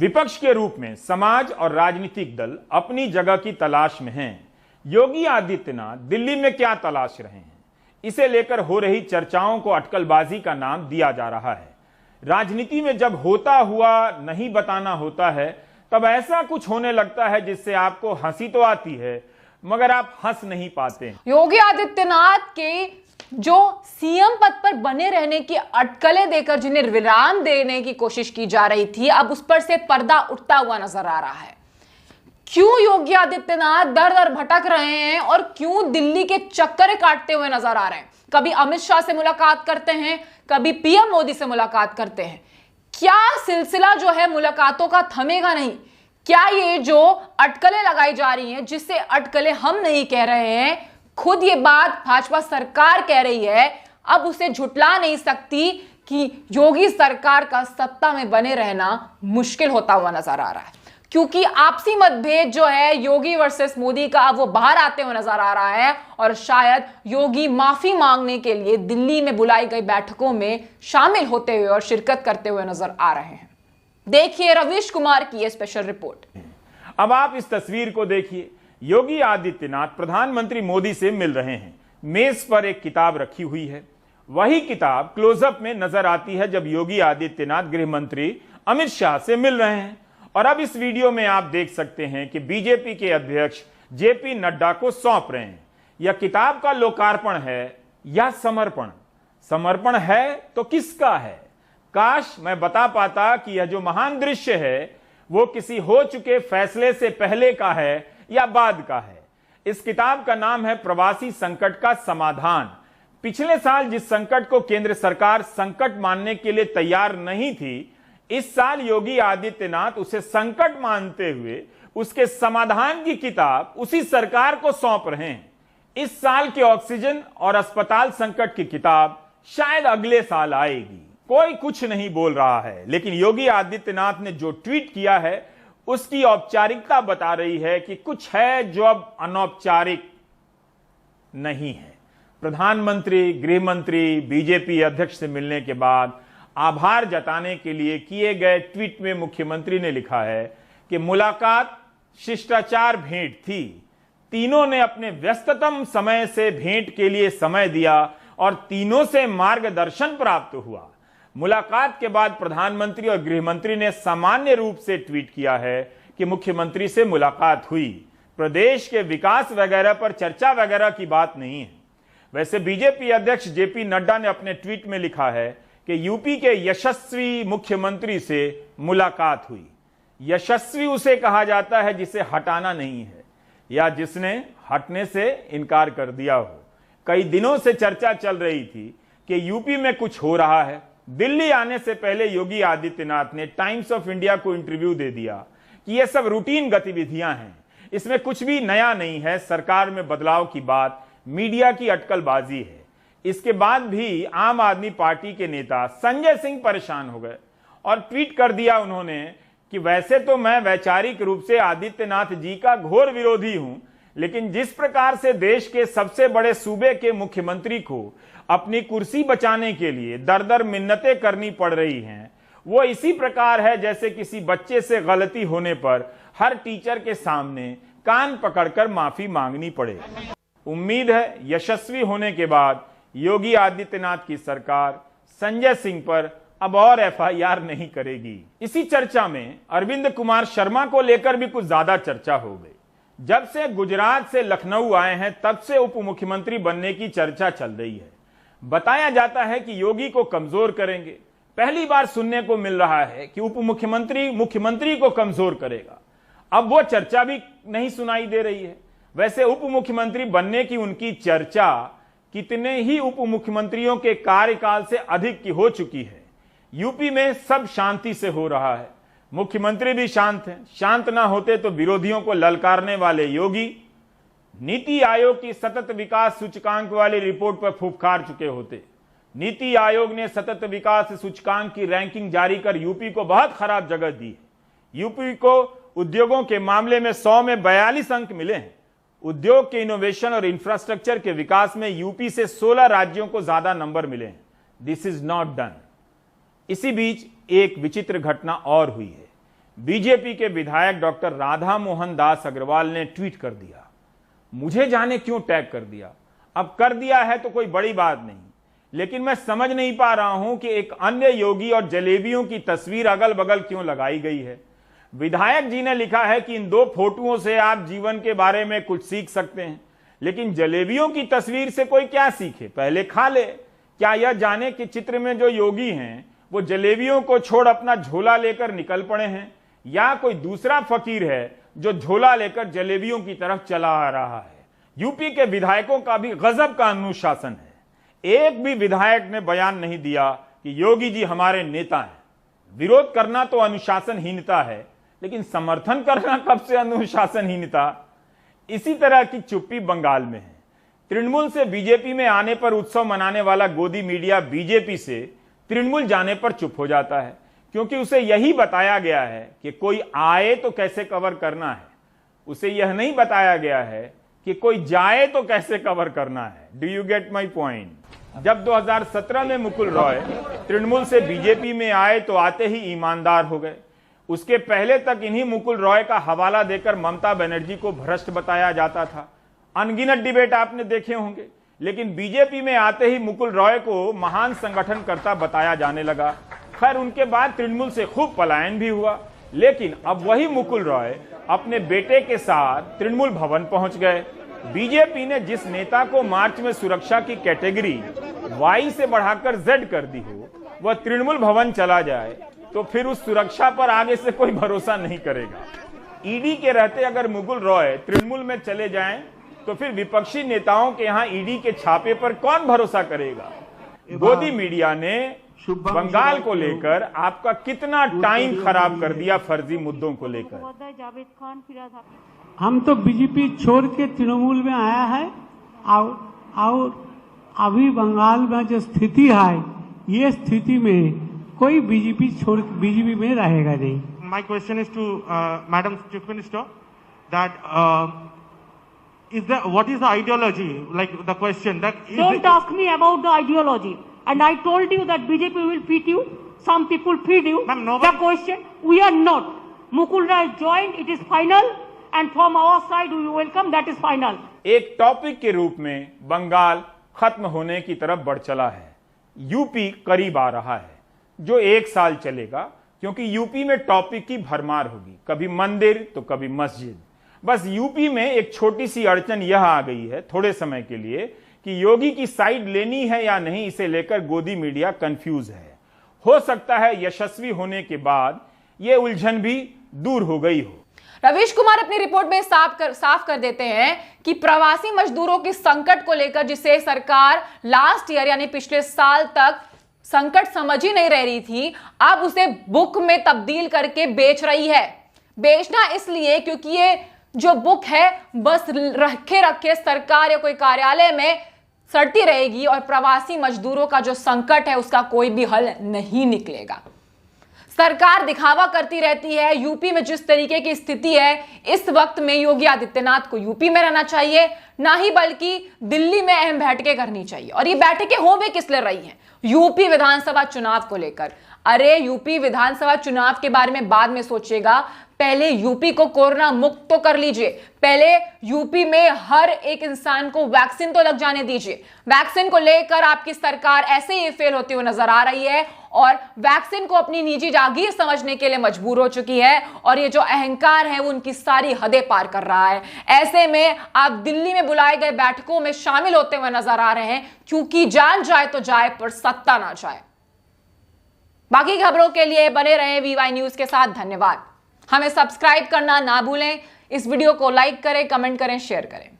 विपक्ष के रूप में समाज और राजनीतिक दल अपनी जगह की तलाश में हैं। योगी आदित्यनाथ दिल्ली में क्या तलाश रहे हैं, इसे लेकर हो रही चर्चाओं को अटकलबाजी का नाम दिया जा रहा है। राजनीति में जब होता हुआ नहीं बताना होता है, तब ऐसा कुछ होने लगता है जिससे आपको हंसी तो आती है मगर आप हंस नहीं पाते। योगी आदित्यनाथ के जो सीएम पद पर बने रहने की अटकलें देकर जिन्हें विराम देने की कोशिश की जा रही थी, अब उस पर से पर्दा उठता हुआ नजर आ रहा है। क्यों योगी आदित्यनाथ दर दर भटक रहे हैं और क्यों दिल्ली के चक्कर काटते हुए नजर आ रहे हैं? कभी अमित शाह से मुलाकात करते हैं, कभी पीएम मोदी से मुलाकात करते हैं। क्या सिलसिला जो है मुलाकातों का थमेगा नहीं? क्या ये जो अटकलें लगाई जा रही हैं, जिससे अटकलें हम नहीं कह रहे हैं, खुद ये बात भाजपा सरकार कह रही है, अब उसे झुटला नहीं सकती कि योगी सरकार का सत्ता में बने रहना मुश्किल होता हुआ नजर आ रहा है। क्योंकि आपसी मतभेद जो है योगी वर्सेस मोदी का, अब वो बाहर आते हुए नजर आ रहा है और शायद योगी माफी मांगने के लिए दिल्ली में बुलाई गई बैठकों में शामिल होते हुए और शिरकत करते हुए नजर आ रहे हैं। देखिए रवीश कुमार की यह स्पेशल रिपोर्ट। अब आप इस तस्वीर को देखिए। योगी आदित्यनाथ प्रधानमंत्री मोदी से मिल रहे हैं। मेज पर एक किताब रखी हुई है। वही किताब क्लोजअप में नजर आती है जब योगी आदित्यनाथ गृह मंत्री अमित शाह से मिल रहे हैं। और अब इस वीडियो में आप देख सकते हैं कि बीजेपी के अध्यक्ष जेपी नड्डा को सौंप रहे हैं। यह किताब का लोकार्पण है या समर्पण? समर्पण है तो किसका है? काश मैं बता पाता कि यह जो महान दृश्य है वो किसी हो चुके फैसले से पहले का है या बाद का है। इस किताब का नाम है प्रवासी संकट का समाधान। पिछले साल जिस संकट को केंद्र सरकार संकट मानने के लिए तैयार नहीं थी, इस साल योगी आदित्यनाथ उसे संकट मानते हुए उसके समाधान की किताब उसी सरकार को सौंप रहे हैं। इस साल के ऑक्सीजन और अस्पताल संकट की किताब शायद अगले साल आएगी। कोई कुछ नहीं बोल रहा है, लेकिन योगी आदित्यनाथ ने जो ट्वीट किया है उसकी औपचारिकता बता रही है कि कुछ है जो अब अनौपचारिक नहीं है। प्रधानमंत्री, गृह मंत्री, बीजेपी अध्यक्ष से मिलने के बाद आभार जताने के लिए किए गए ट्वीट में मुख्यमंत्री ने लिखा है कि मुलाकात शिष्टाचार भेंट थी। तीनों ने अपने व्यस्ततम समय से भेंट के लिए समय दिया और तीनों से मार्गदर्शन प्राप्त हुआ। मुलाकात के बाद प्रधानमंत्री और गृह मंत्री ने सामान्य रूप से ट्वीट किया है कि मुख्यमंत्री से मुलाकात हुई। प्रदेश के विकास वगैरह पर चर्चा वगैरह की बात नहीं है। वैसे बीजेपी अध्यक्ष जेपी नड्डा ने अपने ट्वीट में लिखा है कि यूपी के यशस्वी मुख्यमंत्री से मुलाकात हुई। यशस्वी उसे कहा जाता है जिसे हटाना नहीं है या जिसने हटने से इनकार कर दिया हो। कई दिनों से चर्चा चल रही थी कि यूपी में कुछ हो रहा है। दिल्ली आने से पहले योगी आदित्यनाथ ने टाइम्स ऑफ इंडिया को इंटरव्यू दे दिया कि यह सब रूटीन गतिविधियां हैं, इसमें कुछ भी नया नहीं है। सरकार में बदलाव की बात मीडिया की अटकलबाजी है। इसके बाद भी आम आदमी पार्टी के नेता संजय सिंह परेशान हो गए और ट्वीट कर दिया उन्होंने कि वैसे तो मैं वैचारिक रूप से आदित्यनाथ जी का घोर विरोधी हूं, लेकिन जिस प्रकार से देश के सबसे बड़े सूबे के मुख्यमंत्री को अपनी कुर्सी बचाने के लिए दर दर मिन्नतें करनी पड़ रही हैं, वो इसी प्रकार है जैसे किसी बच्चे से गलती होने पर हर टीचर के सामने कान पकड़कर माफी मांगनी पड़े। उम्मीद है यशस्वी होने के बाद योगी आदित्यनाथ की सरकार संजय सिंह पर अब और एफआईआर नहीं करेगी। इसी चर्चा में अरविंद कुमार शर्मा को लेकर भी कुछ ज्यादा चर्चा हो गई। जब से गुजरात से लखनऊ आए हैं तब से उप मुख्यमंत्री बनने की चर्चा चल रही है। बताया जाता है कि योगी को कमजोर करेंगे। पहली बार सुनने को मिल रहा है कि उप मुख्यमंत्री मुख्यमंत्री को कमजोर करेगा। अब वो चर्चा भी नहीं सुनाई दे रही है। वैसे उप मुख्यमंत्री बनने की उनकी चर्चा कितने ही उप मुख्यमंत्रियों के कार्यकाल से अधिक की हो चुकी है। यूपी में सब शांति से हो रहा है, मुख्यमंत्री भी शांत हैं। शांत ना होते तो विरोधियों को ललकारने वाले योगी नीति आयोग की सतत विकास सूचकांक वाली रिपोर्ट पर फुफकार चुके होते। नीति आयोग ने सतत विकास सूचकांक की रैंकिंग जारी कर यूपी को बहुत खराब जगह दी है। यूपी को उद्योगों के मामले में 100 में 42 अंक मिले हैं। उद्योग के इनोवेशन और इंफ्रास्ट्रक्चर के विकास में यूपी से 16 राज्यों को ज्यादा नंबर मिले हैं। This is not done. इसी बीच एक विचित्र घटना और हुई है। बीजेपी के विधायक डॉक्टर राधा मोहन दास अग्रवाल ने ट्वीट कर दिया, मुझे जाने क्यों टैग कर दिया। अब कर दिया है तो कोई बड़ी बात नहीं, लेकिन मैं समझ नहीं पा रहा हूं कि एक अन्य योगी और जलेबियों की तस्वीर अगल बगल क्यों लगाई गई है। विधायक जी ने लिखा है कि इन 2 फोटोओं से आप जीवन के बारे में कुछ सीख सकते हैं, लेकिन जलेबियों की तस्वीर से कोई क्या सीखे, पहले खा ले। क्या यह जाने कि चित्र में जो योगी हैं वो जलेबियों को छोड़ अपना झोला लेकर निकल पड़े हैं, या कोई दूसरा फकीर है जो झोला लेकर जलेबियों की तरफ चला आ रहा है। यूपी के विधायकों का भी गजब का अनुशासन है। एक भी विधायक ने बयान नहीं दिया कि योगी जी हमारे नेता हैं। विरोध करना तो अनुशासनहीनता है, लेकिन समर्थन करना कब से अनुशासनहीनता। इसी तरह की चुप्पी बंगाल में है। तृणमूल से बीजेपी में आने पर उत्सव मनाने वाला गोदी मीडिया बीजेपी से तृणमूल जाने पर चुप हो जाता है, क्योंकि उसे यही बताया गया है कि कोई आए तो कैसे कवर करना है। उसे यह नहीं बताया गया है कि कोई जाए तो कैसे कवर करना है। Do you get my point. जब 2017 में मुकुल रॉय तृणमूल से बीजेपी में आए तो आते ही ईमानदार हो गए। उसके पहले तक इन्हीं मुकुल रॉय का हवाला देकर ममता बनर्जी को भ्रष्ट बताया जाता था। अनगिनत डिबेट आपने देखे होंगे, लेकिन बीजेपी में आते ही मुकुल रॉय को महान संगठनकर्ता बताया जाने लगा। खैर, उनके बाद तृणमूल से खूब पलायन भी हुआ, लेकिन अब वही मुकुल रॉय अपने बेटे के साथ तृणमूल भवन पहुंच गए। बीजेपी ने जिस नेता को मार्च में सुरक्षा की कैटेगरी वाई से बढ़ाकर जेड कर दी हो, वह तृणमूल भवन चला जाए तो फिर उस सुरक्षा पर आगे से कोई भरोसा नहीं करेगा। ईडी के रहते अगर मुकुल रॉय तृणमूल में चले जाएं, तो फिर विपक्षी नेताओं के यहां ईडी के छापे पर कौन भरोसा करेगा। गोदी मीडिया ने बंगाल को लेकर आपका कितना टाइम खराब कर दिया फर्जी मुद्दों को लेकर। हम तो बीजेपी छोड़ के तृणमूल में आया है, और अभी बंगाल में जो स्थिति है, ये स्थिति में कोई बीजेपी में रहेगा नहीं। My question is to Madam Chief Minister, that what is the ideology? Like the question that don't ask me about the ideology. And I told you that BJP will feed you. Some people feed you. The question, we are not. Mukul Roy joined. It is final. And from our side, we welcome. That is final. एक topic के रूप में बंगाल खत्म होने की तरफ बढ़ चला है। यूपी करीब आ रहा है, जो 1 साल चलेगा, क्योंकि यूपी में टॉपिक की भरमार होगी, कभी मंदिर तो कभी मस्जिद। बस यूपी में एक छोटी सी अड़चन यह आ गई है थोड़े समय के लिए कि योगी की साइड लेनी है या नहीं, इसे लेकर गोदी मीडिया कंफ्यूज है। हो सकता है यशस्वी होने के बाद यह उलझन भी दूर हो गई हो। रवीश कुमार अपनी रिपोर्ट में साफ कर देते हैं कि प्रवासी मजदूरों के संकट को लेकर, जिसे सरकार लास्ट ईयर यानी पिछले साल तक संकट समझ ही नहीं रही थी, अब उसे बुक में तब्दील करके बेच रही है। बेचना इसलिए क्योंकि ये जो बुक है बस रखे सरकार या कोई कार्यालय में सड़ती रहेगी और प्रवासी मजदूरों का जो संकट है उसका कोई भी हल नहीं निकलेगा। सरकार दिखावा करती रहती है। यूपी में जिस तरीके की स्थिति है, इस वक्त में योगी आदित्यनाथ को यूपी में रहना चाहिए, ना ही बल्कि दिल्ली में अहम बैठकें करनी चाहिए। और ये बैठकें हो भी किस लिए रही हैं? यूपी विधानसभा चुनाव को लेकर। अरे यूपी विधानसभा चुनाव के बारे में बाद में सोचिएगा, पहले यूपी को कोरोना मुक्त तो कर लीजिए। पहले यूपी में हर एक इंसान को वैक्सीन तो लग जाने दीजिए। वैक्सीन को लेकर आपकी सरकार ऐसे ही फेल होती हुई नजर आ रही है और वैक्सीन को अपनी निजी जागीर समझने के लिए मजबूर हो चुकी है, और ये जो अहंकार है वो उनकी सारी हदें पार कर रहा है। ऐसे में आप दिल्ली में बुलाए गए बैठकों में शामिल होते हुए नजर आ रहे हैं, क्योंकि जान जाए तो जाए पर सत्ता ना जाए। बाकी खबरों के लिए बने रहें VY न्यूज के साथ। धन्यवाद। हमें सब्सक्राइब करना ना भूलें। इस वीडियो को लाइक करें, कमेंट करें, शेयर करें।